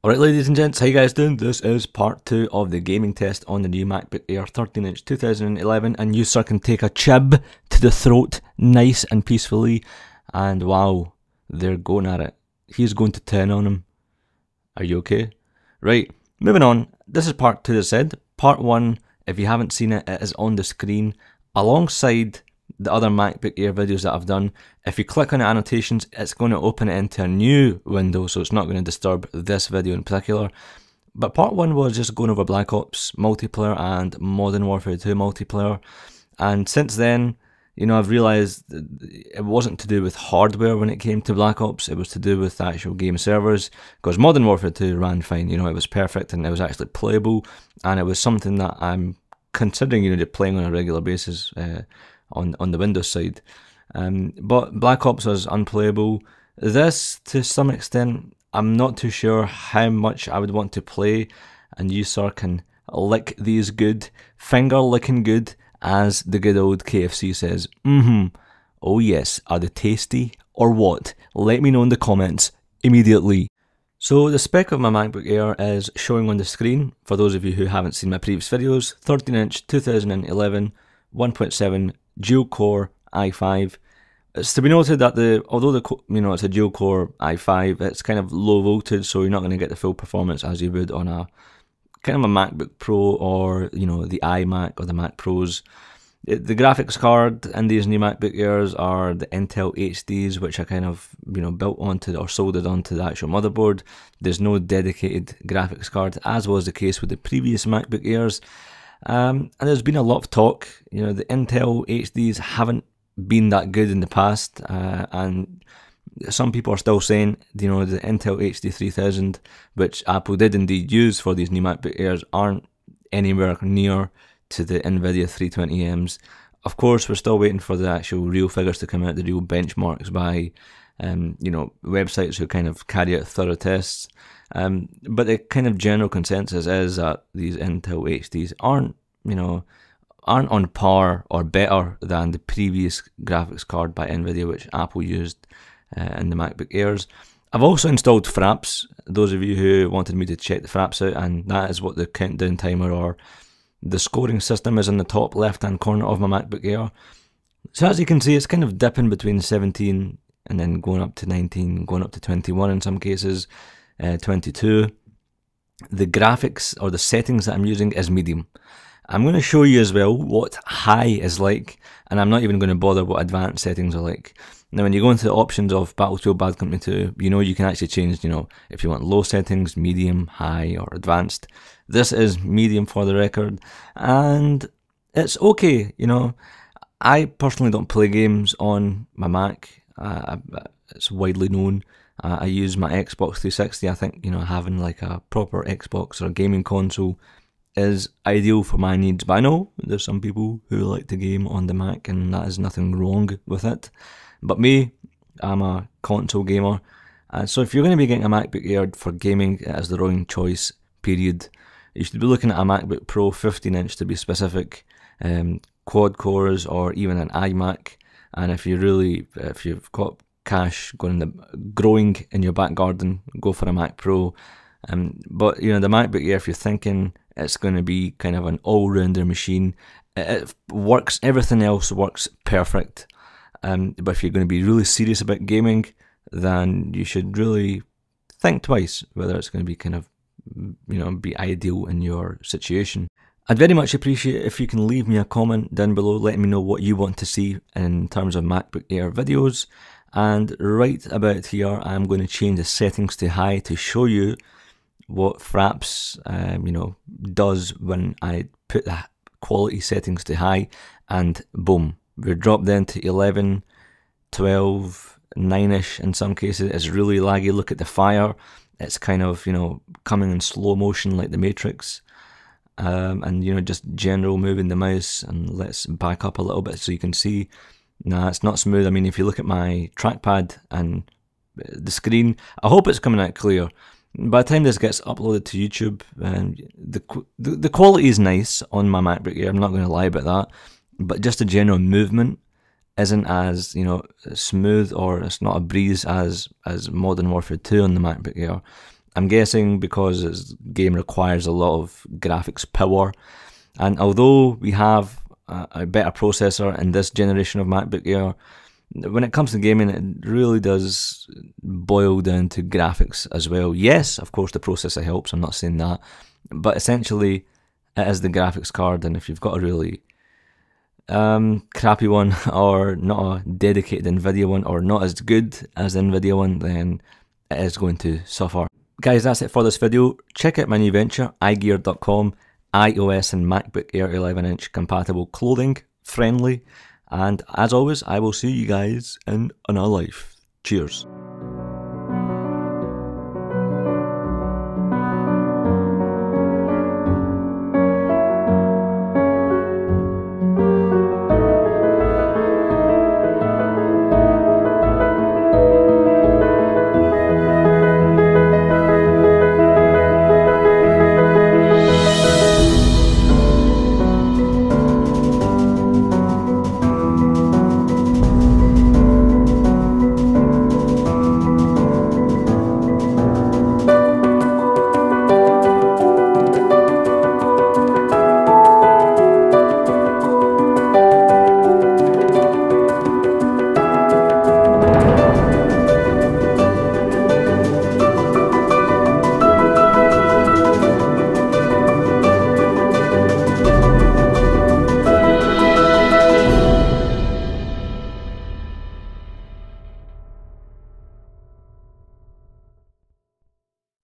Alright ladies and gents, how you guys doing? This is part 2 of the gaming test on the new MacBook Air 13-inch 2011, and you sir can take a chib to the throat nice and peacefully, and wow, they're going at it. He's going to 10 on him. Are you okay? Right, moving on. This is part 2 as said. Part 1, if you haven't seen it, it is on the screen alongside the other MacBook Air videos that I've done. If you click on the annotations, it's going to open it into a new window, so it's not going to disturb this video in particular. But part 1 was just going over Black Ops multiplayer and Modern Warfare 2 multiplayer, and since then, you know, I've realised it wasn't to do with hardware when it came to Black Ops, it was to do with the actual game servers, because Modern Warfare 2 ran fine, you know, it was perfect and it was actually playable, and it was something that I'm considering, you know, just playing on a regular basis on the Windows side. But Black Ops was unplayable. This, to some extent, I'm not too sure how much I would want to play, and you sir can lick these good, finger licking good, as the good old KFC says. Oh yes, are they tasty or what? Let me know in the comments immediately. So the spec of my MacBook Air is showing on the screen for those of you who haven't seen my previous videos. 13-inch 2011 1.7 dual core i5. It's to be noted that although it's a dual core i5, it's kind of low voltage, so you're not going to get the full performance as you would on a kind of a MacBook Pro or, you know, the iMac or the Mac Pros. The graphics card in these new MacBook Airs are the Intel HDs, which are kind of, you know, built onto or soldered onto the actual motherboard. There's no dedicated graphics card, as was the case with the previous MacBook Airs. And there's been a lot of talk, you know, the Intel HDs haven't been that good in the past, and some people are still saying, you know, the Intel HD 3000, which Apple did indeed use for these new MacBook Airs, aren't anywhere near to the Nvidia 320Ms. Of course, we're still waiting for the actual real figures to come out, the real benchmarks by, you know, websites who kind of carry out thorough tests. But the kind of general consensus is that these Intel HDs aren't on par or better than the previous graphics card by Nvidia, which Apple used in the MacBook Airs. I've also installed fraps, those of you who wanted me to check the fraps out, and that is what the countdown timer or the scoring system is in the top left hand corner of my MacBook Air. So as you can see, it's kind of dipping between 17 and then going up to 19, going up to 21 in some cases, 22. The graphics or the settings that I'm using is medium. I'm going to show you as well what high is like, and I'm not even going to bother what advanced settings are like. Now when you go into the options of Battlefield Bad Company 2, you know, you can actually change, you know, if you want low settings, medium, high or advanced. This is medium for the record, and it's okay, you know. I personally don't play games on my Mac, it's widely known. I use my Xbox 360. I think, you know, having like a proper Xbox or a gaming console is ideal for my needs, but I know there's some people who like to game on the Mac, and that is nothing wrong with it. But me, I'm a console gamer, so if you're going to be getting a MacBook Air for gaming, it is the wrong choice, period. You should be looking at a MacBook Pro 15-inch to be specific, quad cores or even an iMac, and if you've got cash growing in your back garden, go for a Mac Pro. But you know, the MacBook Air, if you're thinking it's going to be kind of an all-rounder machine, it works, everything else works perfect. But if you're going to be really serious about gaming, then you should really think twice whether it's going to be kind of, you know, be ideal in your situation. I'd very much appreciate if you can leave me a comment down below letting me know what you want to see in terms of MacBook Air videos. And right about here, I'm going to change the settings to high to show you what fraps, you know, does when I put the quality settings to high, and boom, we're dropped down to 11, 12, 9ish in some cases. It's really laggy. Look at the fire. It's kind of, you know, coming in slow motion like the Matrix. And, you know, just general moving the mouse, and let's back up a little bit so you can see. Nah, it's not smooth. I mean, if you look at my trackpad and the screen, I hope it's coming out clear. By the time this gets uploaded to YouTube, the quality is nice on my MacBook Air, I'm not going to lie about that, but just the general movement isn't as, you know, smooth, or it's not a breeze as Modern Warfare 2 on the MacBook Air. I'm guessing because this game requires a lot of graphics power, and although we have a better processor in this generation of MacBook Air, when it comes to gaming, it really does boil down to graphics as well. Yes, of course the processor helps, I'm not saying that, but essentially it is the graphics card, and if you've got a really crappy one, or not a dedicated NVIDIA one, or not as good as the NVIDIA one, then it is going to suffer. Guys, that's it for this video. Check out my new venture, ayegear.com, iOS and MacBook Air 11-inch compatible clothing, friendly, and as always, I will see you guys in another life. Cheers.